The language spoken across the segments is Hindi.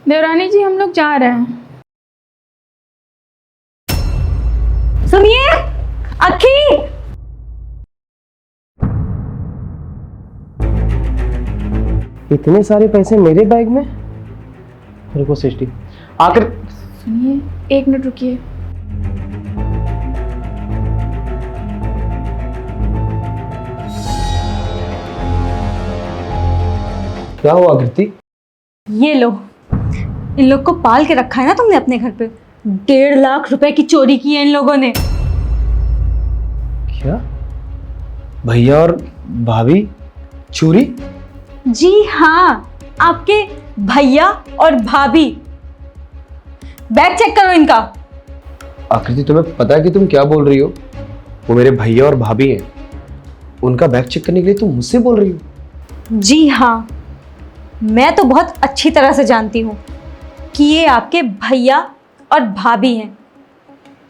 देवरानी जी हम लोग जा रहे हैं। सुनिए अखी, इतने सारे पैसे मेरे बैग में। रुको सृष्टि, आखिर सुनिए 1 मिनट रुकिए। क्या हुआ कृति? ये लो, इन लोग को पाल के रखा है ना तुमने अपने घर पे। 1.5 लाख रुपए की चोरी की है इन लोगों ने। क्या भैया और भाभी चोरी? जी हाँ, आपके भैया और भाभी। बैग चेक करो इनका। आकृति तुम्हें पता है कि तुम क्या बोल रही हो? वो मेरे भैया और भाभी हैं। उनका बैग चेक करने के लिए तुम मुझसे बोल रही हो? जी हाँ, मैं तो बहुत अच्छी तरह से जानती हूँ कि ये आपके भैया और भाभी हैं,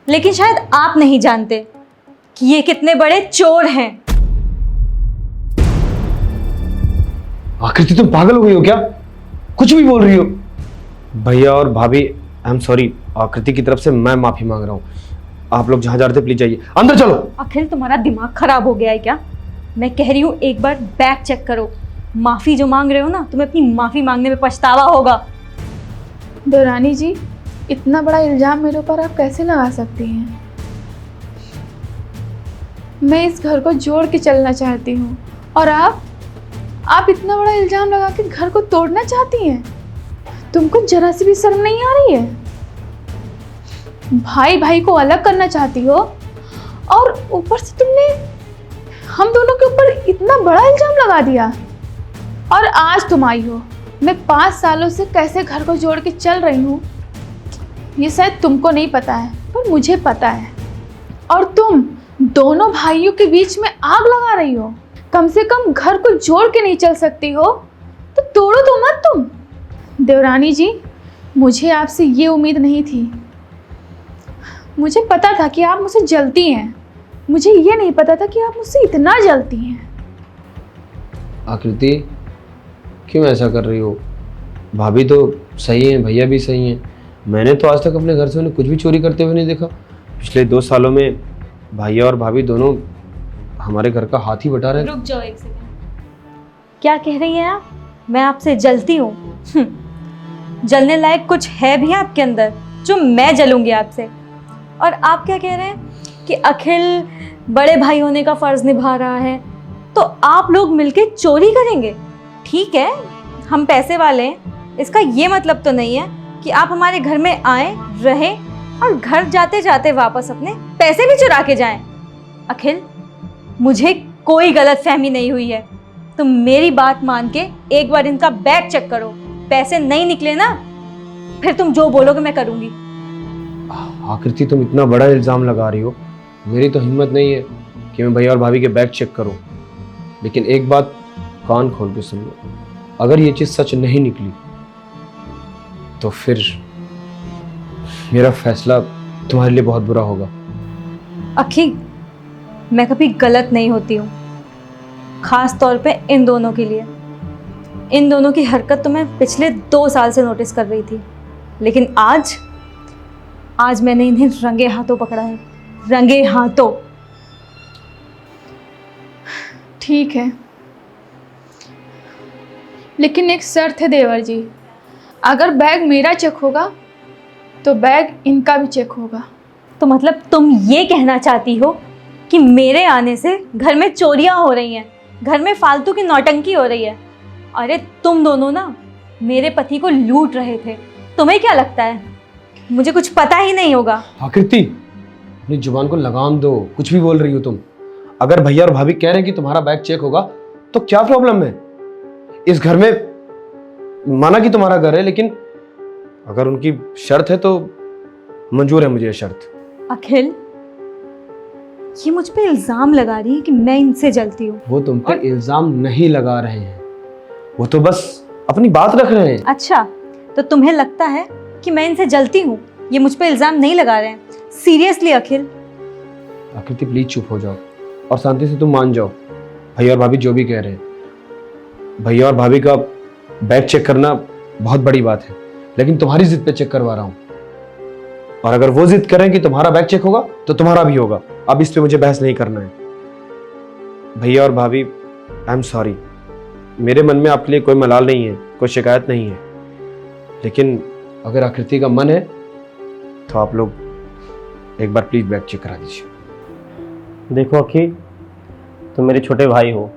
लेकिन शायद आप नहीं जानते कि ये कितने बड़े चोर हैं। आकृति तुम पागल हो गई हो क्या? कुछ भी बोल रही हो। भैया और भाभी, आई एम सॉरी। आकृति की तरफ से मैं माफी मांग रहा हूँ। आप लोग जहां जा रहे थे प्लीज जाइए, अंदर चलो। अखिल, तुम्हारा दिमाग खराब हो गया है क्या? मैं कह रही हूँ एक बार बैग चेक करो। माफी जो मांग रहे हो ना, तुम्हें अपनी माफी मांगने में पछतावा होगा। देवरानी जी इतना बड़ा इल्ज़ाम मेरे ऊपर आप कैसे लगा सकती हैं? मैं इस घर को जोड़ के चलना चाहती हूँ और आप इतना बड़ा इल्ज़ाम लगा के घर को तोड़ना चाहती हैं? तुमको जरा सी भी शर्म नहीं आ रही है? भाई भाई को अलग करना चाहती हो और ऊपर से तुमने हम दोनों के ऊपर इतना बड़ा इल्ज़ाम लगा दिया। और आज तुम आई हो। मैं 5 सालों से कैसे घर को जोड़ के चल रही हूँ ये शायद तुमको नहीं पता है, पर मुझे पता है। और तुम दोनों भाइयों के बीच में आग लगा रही हो। कम से कम घर को जोड़ के नहीं चल सकती हो तो तोड़ो तो मत तुम। देवरानी जी, मुझे आपसे ये उम्मीद नहीं थी। मुझे पता था कि आप मुझसे जलती हैं, मुझे ये नहीं पता था कि आप मुझसे इतना जलती हैं। आकृति क्यों ऐसा कर रही हो? भाभी तो सही है, भैया भी सही हैं। मैंने तो आज तक अपने घर से उन्हें कुछ भी चोरी करते हुए नहीं देखा। पिछले 2 सालों में भैया और भाभी दोनों हमारे घर का हाथ ही बटा रहे हैं। रुक जाओ एक सेकंड। क्या कह रही हैं आप? मैं आपसे जलती हूँ? जलने लायक कुछ है भी आपके अंदर जो मैं जलूंगी आपसे? और आप क्या कह रहे हैं कि अखिल बड़े भाई होने का फर्ज निभा रहा है, तो आप लोग मिलके चोरी करेंगे? ठीक है, हम पैसे वाले हैं, इसका ये मतलब तो नहीं है कि आप हमारे घर में आए, रहें और घर जाते जाते वापस अपने पैसे भी चुरा के जाएं। अखिल, मुझे कोई गलतफहमी नहीं हुई है। तुम मेरी बात मान के एक बार इनका बैग चेक करो। पैसे नहीं निकले ना, फिर तुम जो बोलोगे मैं करूंगी। आकृति तुम इतना बड़ा इल्जाम लगा रही हो, मेरी तो हिम्मत नहीं है कि मैं भैया और भाभी के बैग चेक करूं। लेकिन एक बात कान खोल के सुन लो, अगर ये चीज सच नहीं निकली तो फिर मेरा फैसला तुम्हारे लिए बहुत बुरा होगा। अखी, मैं कभी गलत नहीं होती हूँ, खास तौर पे इन दोनों के लिए। इन दोनों की हरकत तो मैं पिछले 2 साल से नोटिस कर रही थी, लेकिन आज मैंने इन्हें रंगे हाथों पकड़ा है, रंगे हाथों। ठीक है, लेकिन एक शर्त है देवर जी। अगर बैग मेरा चेक होगा तो बैग इनका भी चेक होगा। तो मतलब तुम ये कहना चाहती हो कि मेरे आने से घर में चोरियां हो रही हैं, घर में फालतू की नौटंकी हो रही है? अरे तुम दोनों ना मेरे पति को लूट रहे थे। तुम्हें क्या लगता है मुझे कुछ पता ही नहीं होगा? आकृति, अपनी जुबान को लगाम दो। कुछ भी बोल रही हो तुम। अगर भैया और भाभी कह रहे हैं कि तुम्हारा बैग चेक होगा तो क्या प्रॉब्लम है? इस घर में माना कि तुम्हारा घर है, लेकिन अगर उनकी शर्त है तो मंजूर है मुझे ये शर्त। अखिल, ये मुझ पे इल्जाम लगा रही है कि मैं इनसे जलती हूँ। वो तुम पे इल्जाम नहीं लगा रहे हैं, वो तो बस अपनी बात रख रहे हैं। अच्छा, तो तुम्हें लगता है कि मैं इनसे जलती हूँ? ये मुझ पे इल्जाम नहीं लगा रहे हैं। सीरियसली अखिल? आकृति प्लीज चुप हो जाओ और शांति से तुम मान जाओ। भैया और भाभी जो भी कह रहे हैं, भैया और भाभी का बैग चेक करना बहुत बड़ी बात है। लेकिन तुम्हारी जिद पे चेक करवा रहा हूं। और अगर वो जिद करें कि तुम्हारा बैग चेक होगा तो तुम्हारा भी होगा। अब इस पे मुझे बहस नहीं करना है। भैया और भाभी, आई एम सॉरी, मेरे मन में आपके लिए कोई मलाल नहीं है, कोई शिकायत नहीं है, लेकिन अगर आकृति का मन है तो आप लोग एक बार प्लीज बैग चेक करा दीजिए। देखो अखी, तुम मेरे छोटे भाई हो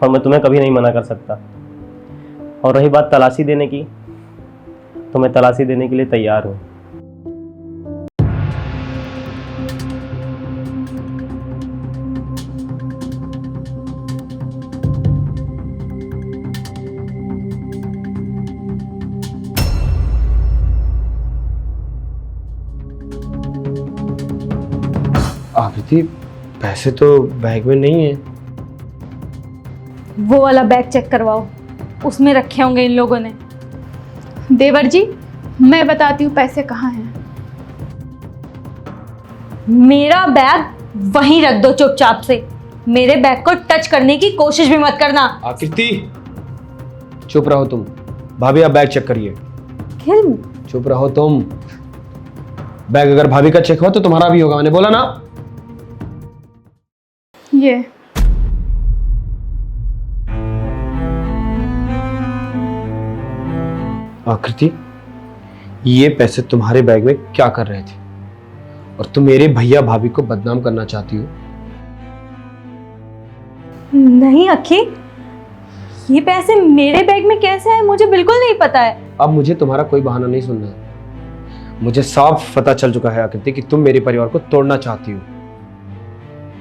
और मैं तुम्हें कभी नहीं मना कर सकता। और रही बात तलाशी देने की, तो मैं तलाशी देने के लिए तैयार हूँ। आकृति, पैसे तो बैग में नहीं है। वो वाला बैग चेक करवाओ, उसमें रखे होंगे इन लोगों ने। देवर जी, मैं बताती हूँ पैसे कहाँ हैं। मेरा बैग वहीं रख दो चुपचाप से। मेरे बैग को टच करने की कोशिश भी मत करना। आकृति, चुप रहो तुम। भाभी आप बैग चेक करिए। खिल, चुप रहो तुम। बैग अगर भाभी का चेक हुआ तो तुम्हारा भी होगा, मैंने बोला ना। ये आकृति, ये पैसे तुम्हारे बैग में क्या कर रहे थे? और तुम मेरे भैया भाभी को बदनाम करना चाहती हो? नहीं अखी, ये पैसे मेरे बैग में कैसे आए मुझे बिल्कुल नहीं पता है। अब मुझे तुम्हारा कोई बहाना नहीं सुनना है। मुझे साफ पता चल चुका है आकृति कि तुम मेरे परिवार को तोड़ना चाहती हो।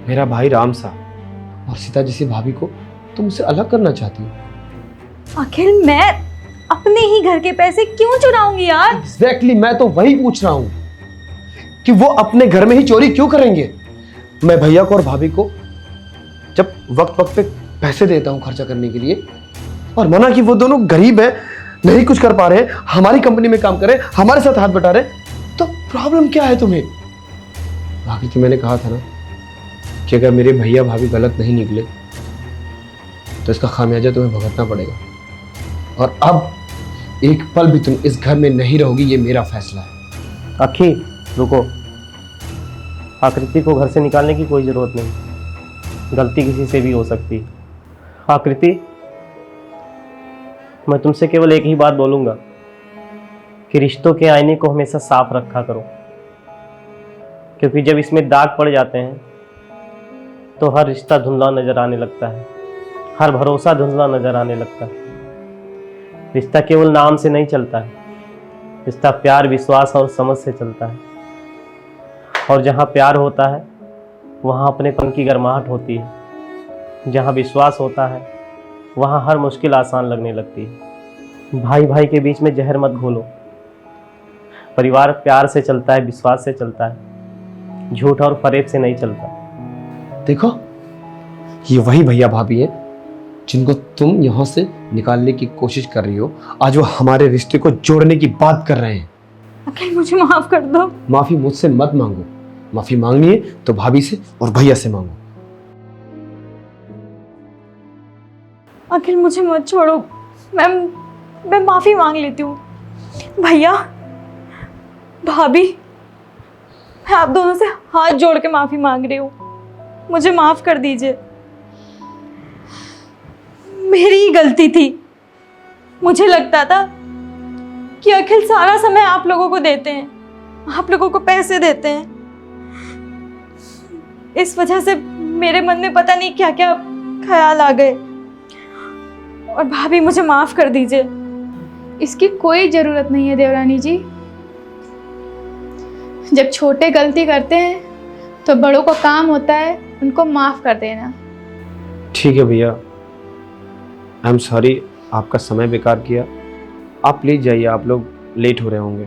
मेरा भाई राम सा और सीता जैसी भाभी को तुम मुझसे अलग करना चाहती हो। आखिर मैं अपने ही घर के पैसे क्यों चुराऊंगी यार? एग्जैक्टली, मैं तो वही पूछ रहा हूं कि वो अपने घर में ही चोरी क्यों करेंगे। मैं भैया को और भाभी को जब वक्त वक्त पे पैसे देता हूं खर्चा करने के लिए, और मना कि वो दोनों गरीब हैं, नहीं कुछ कर पा रहे हैं, हमारी कंपनी में काम कर रहे हैं, हमारे साथ हाथ बटा रहे हैं, तो प्रॉब्लम क्या है तुम्हें? बाकी तो मैंने कहा था ना कि अगर मेरे भैया भाभी गलत नहीं निकले तो इसका खामियाजा तुम्हें भुगतना पड़ेगा। और अब एक पल भी तुम इस घर में नहीं रहोगी, ये मेरा फैसला है। अखी रुको, आकृति को घर से निकालने की कोई ज़रूरत नहीं। गलती किसी से भी हो सकती है। आकृति, मैं तुमसे केवल एक ही बात बोलूँगा कि रिश्तों के आईने को हमेशा साफ रखा करो, क्योंकि जब इसमें दाग पड़ जाते हैं तो हर रिश्ता धुंधला नज़र आने लगता है, हर भरोसा धुंधला नज़र आने लगता है। रिश्ता केवल नाम से नहीं चलता है, रिश्ता प्यार, विश्वास और समझ से चलता है। और जहाँ प्यार होता है वहाँ अपनेपन की गर्माहट होती है। जहाँ विश्वास होता है वहाँ हर मुश्किल आसान लगने लगती है। भाई भाई के बीच में जहर मत घोलो। परिवार प्यार से चलता है, विश्वास से चलता है, झूठ और फरेब से नहीं चलता। देखो, ये वही भैया भाभी हैं जिनको तुम यहाँ से निकालने की कोशिश कर रही हो। आज वो हमारे रिश्ते को जोड़ने की बात कर रहे हैं। अखिल मुझे माफ कर दो। माफी मुझसे मत मांगो। माफी मांगनी है तो भाभी से और भैया से मांगो। अखिल मुझे मत छोड़ो, मैं माफी मांग लेती हूँ। भैया भाभी, मैं आप दोनों से हाथ जोड़ के माफी मांग रही हूँ, मुझे माफ कर दीजिए। मेरी ही गलती थी। मुझे लगता था कि अखिल सारा समय आप लोगों को देते हैं, आप लोगों को पैसे देते हैं। इस वजह से मेरे मन में पता नहीं क्या क्या ख्याल आ गए। और भाभी मुझे माफ कर दीजिए। इसकी कोई ज़रूरत नहीं है देवरानी जी। जब छोटे गलती करते हैं तो बड़ों का काम होता है उनको माफ़ कर देना। ठीक है भैया, आई एम सॉरी, आपका समय बेकार किया। आप प्लीज जाइए, आप लोग लेट हो रहे होंगे।